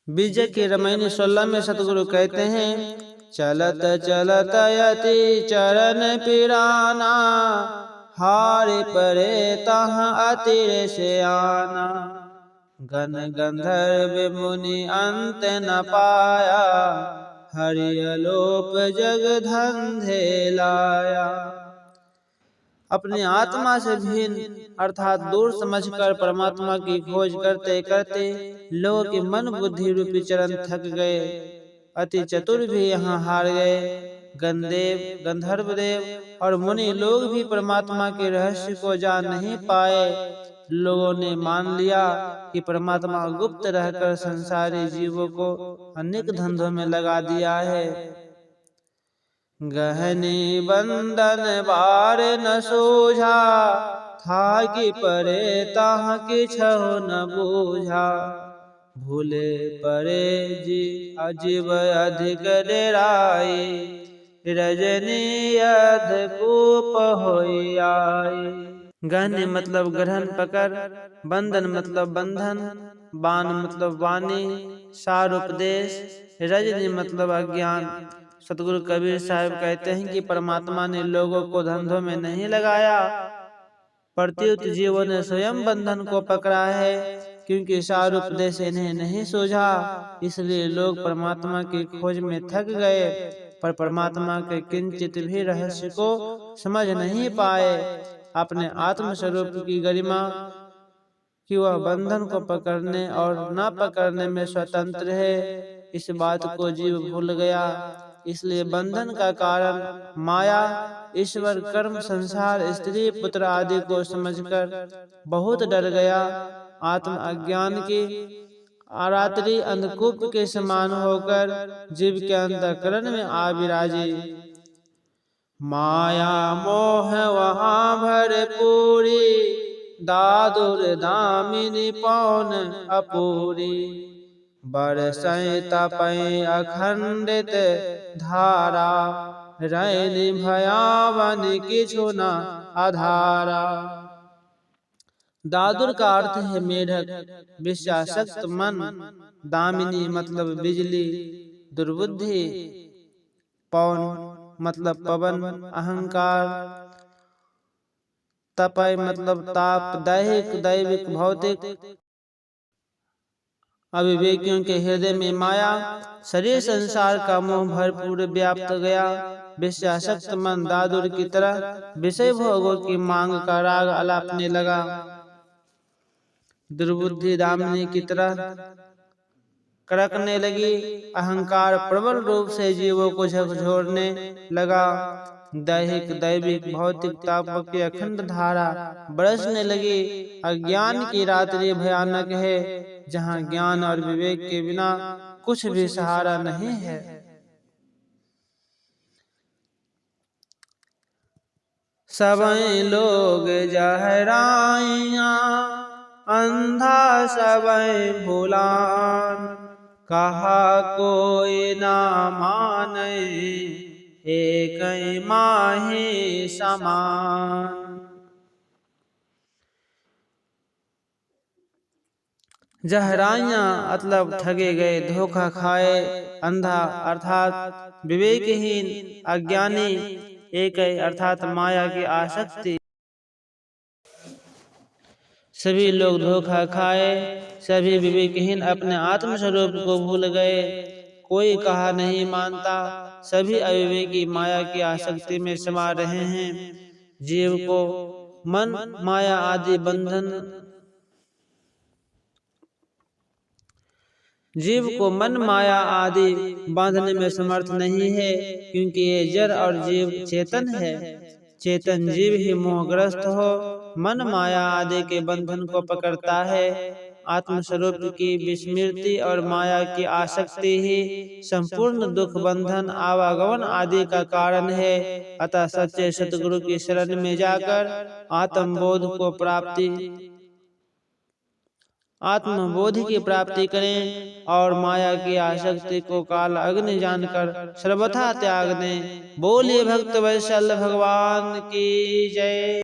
विजय की रामायण 16 में सतगुरु कहते हैं, चलत चलत यति चरण पिराना, हारे परे तहाँ अतिर से आना। गण गंधर्व मुनि अंत न पाया, हरि अलोप जग धंधे लाया। अपनी आत्मा से भिन्न अर्थात दूर समझकर परमात्मा की खोज करते करते लोगों के मन बुद्धि रूपी चरण थक गए। अति चतुर भी यहाँ हार गए। गंधर्व गंधर्वदेव और मुनि लोग भी परमात्मा के रहस्य को जान नहीं पाए। लोगों ने मान लिया कि परमात्मा गुप्त रहकर संसारी जीवों को अनेक धंधों में लगा दिया है। गहनी बंधन बार न सूझा, था कि परे ताह कि छहो न बूझा। भूले परे जी अजीब अधिक डेराई, रजनी अध कूप होई आई। गहने मतलब ग्रहण पकड़, बंधन मतलब बंधन, बाण मतलब वाणी, सार उपदेश, रजनी मतलब अज्ञान। सतगुरु कबीर साहब कहते हैं कि परमात्मा ने लोगों को धंधों में नहीं लगाया, प्रत्युत जीवों ने स्वयं बंधन को पकड़ा है, क्योंकि सार उपदेश इन्हें नहीं सूझा। इसलिए लोग परमात्मा की खोज में थक गए, पर परमात्मा के किंचित भी रहस्य को समझ नहीं पाए। अपने आत्म स्वरूप की गरिमा कि वह बंधन को पकड़ने और न पकड़ने में स्वतंत्र है, इस बात को जीव भूल गया। इसलिए बंधन का कारण माया, ईश्वर, कर्म, संसार, स्त्री, पुत्र आदि को समझकर बहुत डर गया। आत्म अज्ञान की रात्रि अंधकूप के समान होकर जीव के अंतःकरण में आ विराजी। माया मोह वहाँ भरपूरी, दादुर दामिनी पौन अपूरी। बरसै तपै अखंडित धारा, रैनी भयावन किछु न आधारा। दादुर का अर्थ है मेढक, विषयासक्त मन। दामिनी मतलब बिजली, दुर्बुद्धि। पौन मतलब पवन, अहंकार। तपय मतलब ताप, दैहिक, दैविक, भौतिक। अविवेकियों के हृदय में माया, शरीर, संसार का मोह भरपूर व्याप्त गया। विषयासक्त मन दादुर की तरह विषय भोगों की मांग का राग अलापने लगा। दुर्बुद्धि दामिनी की तरह कड़कने लगी। अहंकार प्रबल रूप से जीवों को झकझोरने लगा। दैहिक, दैविक, भौतिक तापों की अखंड धारा बरसने लगी। अज्ञान की रात्रि भयानक है, जहाँ ज्ञान और विवेक के बिना कुछ भी सहारा नहीं है। सबई लोग जहराइया, अंधा सबई भुलान। कहा कोई ना माने, एक माही समान। जहराइया मतलब ठगे गए, धोखा खाए। अंधा अर्थात विवेकहीन, अज्ञानी। एक अर्थात माया की आसक्ति। सभी लोग धोखा खाए, सभी विवेकहीन अपने आत्म स्वरूप को भूल गए। कोई कहा नहीं मानता, सभी अविवेकी माया की आसक्ति में समा रहे हैं। जीव को मन माया आदि बंधन जीव को मन माया आदि बांधने में समर्थ नहीं है, क्योंकि ये जड़ और जीव चेतन है। चेतन जीव ही मोहग्रस्त हो मन माया आदि के बंधन को पकड़ता है। आत्मस्वरूप की विस्मृति और माया की आसक्ति ही संपूर्ण दुख, बंधन, आवागमन आदि का कारण है। अतः सच्चे सतगुरु की शरण में जाकर आत्मबोध की प्राप्ति करें और माया की आसक्ति को काल अग्नि जानकर सर्वथा त्याग दें। बोलिए भक्त वत्सल भगवान की जय।